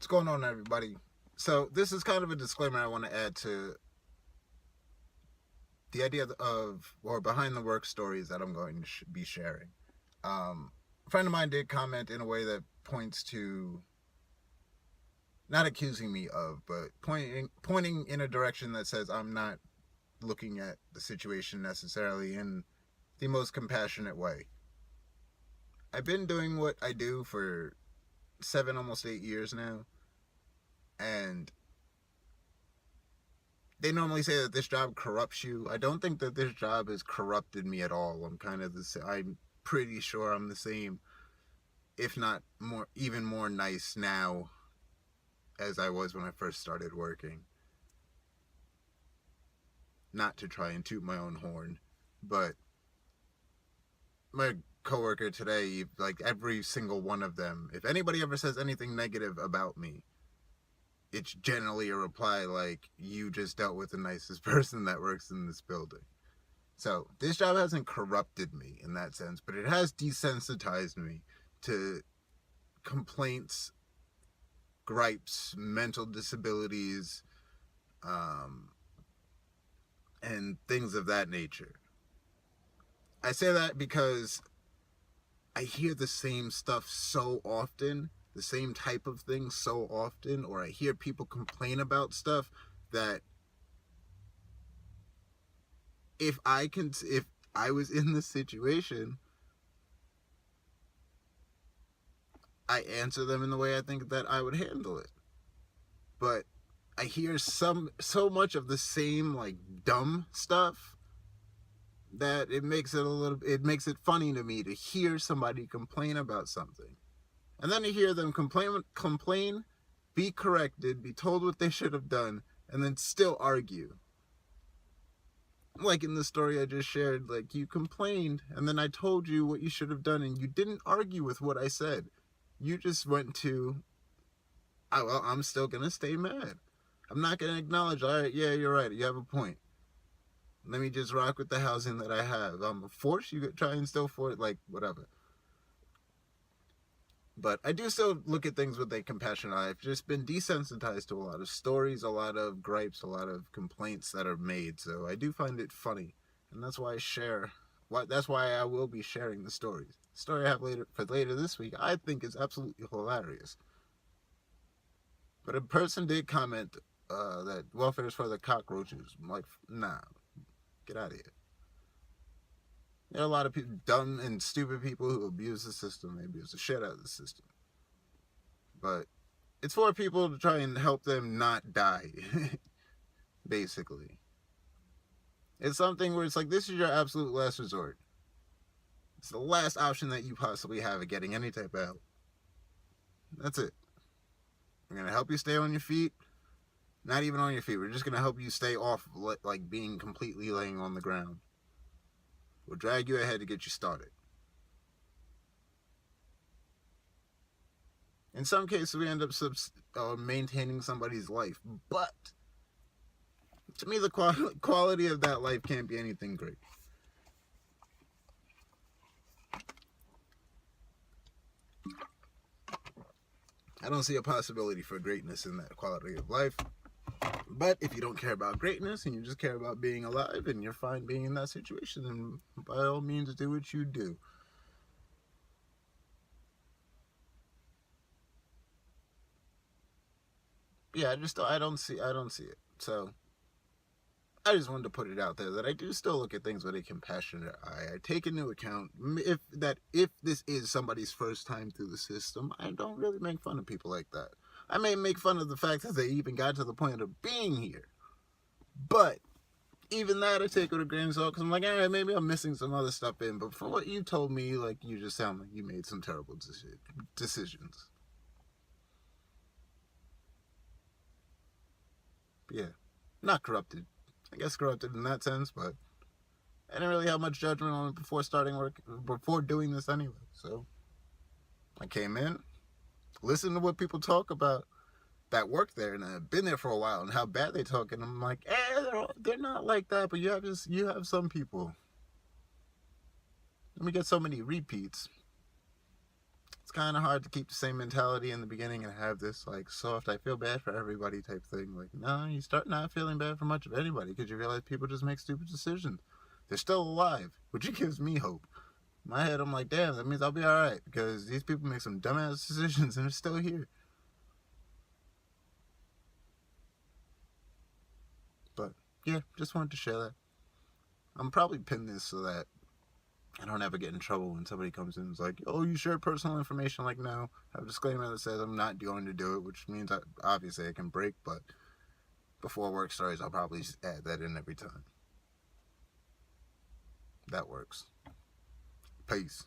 What's going on, everybody? So this is kind of a disclaimer I want to add to the idea of or behind the work stories that I'm going to be sharing. A friend of mine did comment in a way that points to not accusing me of, but pointing in a direction that says I'm not looking at the situation necessarily in the most compassionate way. I've been doing what I do for 7, almost 8 years now, and they normally say that this job corrupts you. I don't think that this job has corrupted me at all. I'm pretty sure I'm the same, if not more, even more nice now as I was when I first started working. Not to try and toot my own horn, but my coworker today, like every single one of them, if anybody ever says anything negative about me, it's generally a reply like, you just dealt with the nicest person that works in this building. So this job hasn't corrupted me in that sense, but it has desensitized me to complaints, gripes, mental disabilities, and things of that nature. I say that because I hear the same stuff so often, the same type of thing so often, or I hear people complain about stuff that if I was in this situation, I answer them in the way I think that I would handle it. But I hear so much of the same like dumb stuff that it makes it funny to me to hear somebody complain about something. And then to hear them complain, be corrected, be told what they should have done, and then still argue. Like in the story I just shared, like you complained, and then I told you what you should have done, and you didn't argue with what I said. You just went to, oh, well, I'm still going to stay mad. I'm not going to acknowledge, all right, yeah, you're right, you have a point. Let me just rock with the housing that I have. I'm going to force you to try and still force, like, whatever. But I do still look at things with a compassionate eye. I've just been desensitized to a lot of stories, a lot of gripes, a lot of complaints that are made. So I do find it funny. And that's why that's why I will be sharing the stories. The story I have later this week, I think is absolutely hilarious. But a person did comment that welfare is for the cockroaches. I'm like, nah, get out of here. There are a lot of people, dumb and stupid people who abuse the system. They abuse the shit out of the system. But it's for people to try and help them not die, basically. It's something where it's like, this is your absolute last resort. It's the last option that you possibly have of getting any type of help. That's it. We're going to help you stay on your feet. Not even on your feet. We're just going to help you stay off, like being completely laying on the ground. We'll drag you ahead to get you started. In some cases, we end up maintaining somebody's life. But to me, the quality of that life can't be anything great. I don't see a possibility for greatness in that quality of life. But if you don't care about greatness and you just care about being alive and you're fine being in that situation, then by all means do what you do. Yeah, I don't see it. So I just wanted to put it out there that I do still look at things with a compassionate eye. I take into account if this is somebody's first time through the system, I don't really make fun of people like that. I may make fun of the fact that they even got to the point of being here. But even that I take with a grain of salt, because I'm like, all right, maybe I'm missing some other stuff in. But from what you told me, like, you just sound like you made some terrible decisions. But yeah, not corrupted. I guess corrupted in that sense, but I didn't really have much judgment on it before doing this anyway. So I came in, listened to what people talk about that work there and have been there for a while and how bad they talk, and I'm like, they're not like that, but you have some people. Let me get so many repeats. kind of hard to keep the same mentality in the beginning and have this like soft, I feel bad for everybody type thing. Like, no, you start not feeling bad for much of anybody because you realize people just make stupid decisions. They're still alive, which gives me hope. In my head, I'm like, damn, that means I'll be alright because these people make some dumbass decisions and they're still here. But yeah, just wanted to share that. I'm probably pin this so that I don't ever get in trouble when somebody comes in and is like, oh, you shared personal information. Like, no, I have a disclaimer that says I'm not going to do it, which means obviously I can break, but before work stories, I'll probably add that in every time. That works. Peace.